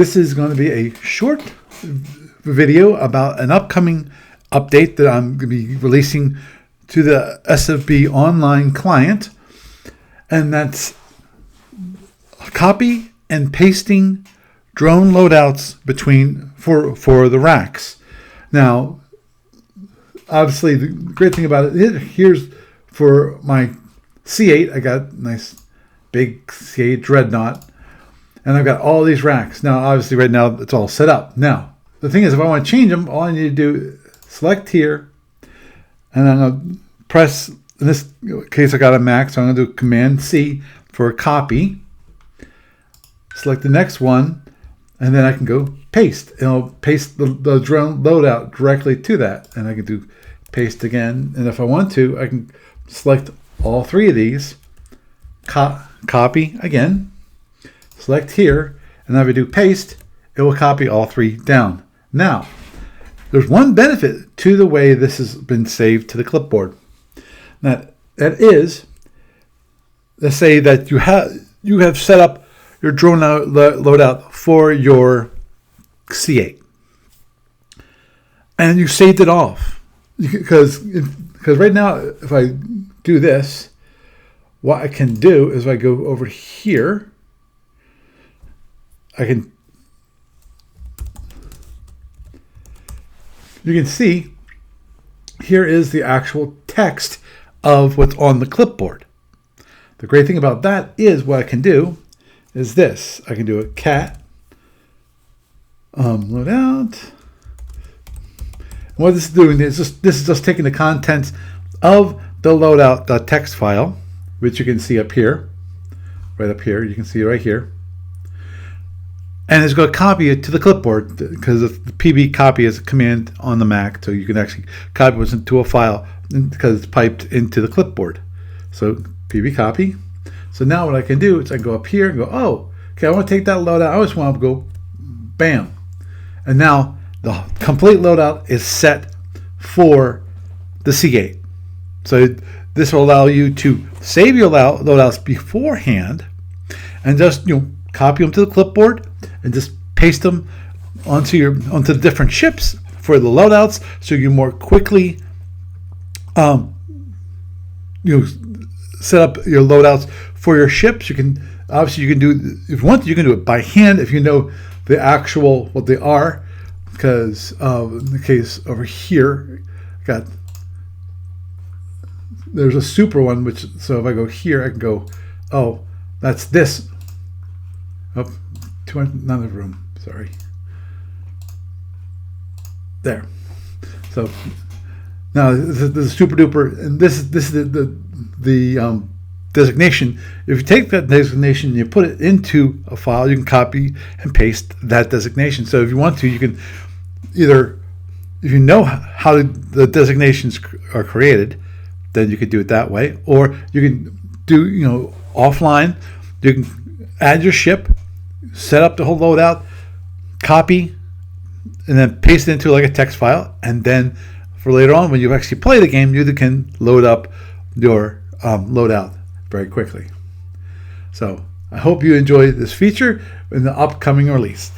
This is going to be a short video about an upcoming update that I'm going to be releasing to the SFU online client, and that's copy and pasting drone loadouts for the racks. Now, obviously, the great thing about it, here's for my C8. I got a nice big C8 Dreadnought, and I've got all these racks. Now, obviously, right now, it's all set up. Now, the thing is, if I want to change them, all I need to do is select here, and I'm going to press, in this case, I got a Mac, so I'm going to do Command-C for copy. Select the next one, and then I can go paste. And I'll paste the drone loadout directly to that. And I can do paste again. And if I want to, I can select all three of these, copy again, select here, and if I do paste, it will copy all three down. Now, there's one benefit to the way this has been saved to the clipboard. That is, let's say that you have set up your drone loadout for your C8, and you saved it off, because right now, if I do this, what I can do is I go over here, you can see here is the actual text of what's on the clipboard. The great thing about that is what I can do is this. I can do a cat loadout. And what this is doing is this is just taking the contents of the loadout.txt file, which you can see up here, right up here. You can see it right here. And it's going to copy it to the clipboard, because the PB copy is a command on the Mac, so you can actually copy it into a file because it's piped into the clipboard. So PB copy. So now what I can do is I can go up here and go, oh, okay, I want to take that loadout. I just want to go, bam. And now the complete loadout is set for the C8. So this will allow you to save your loadouts beforehand and just copy them to the clipboard and just paste them onto the different ships for the loadouts, so you more quickly set up your loadouts for your ships. You can do, if you want, you can do it by hand if you know the actual what they are. Because in the case over here, there's a super one, so if I go here, I can go, oh, that's this. Oh, another room. Sorry. There. So now this is super duper, and this is the designation. If you take that designation and you put it into a file, you can copy and paste that designation. So if you want to, you can either, if you know how the designations are created, then you could do it that way, or you can do offline. You can add your ship, set up the whole loadout, copy, and then paste it into like a text file, and then for later on when you actually play the game, you can load up your loadout very quickly. So I hope you enjoy this feature in the upcoming release.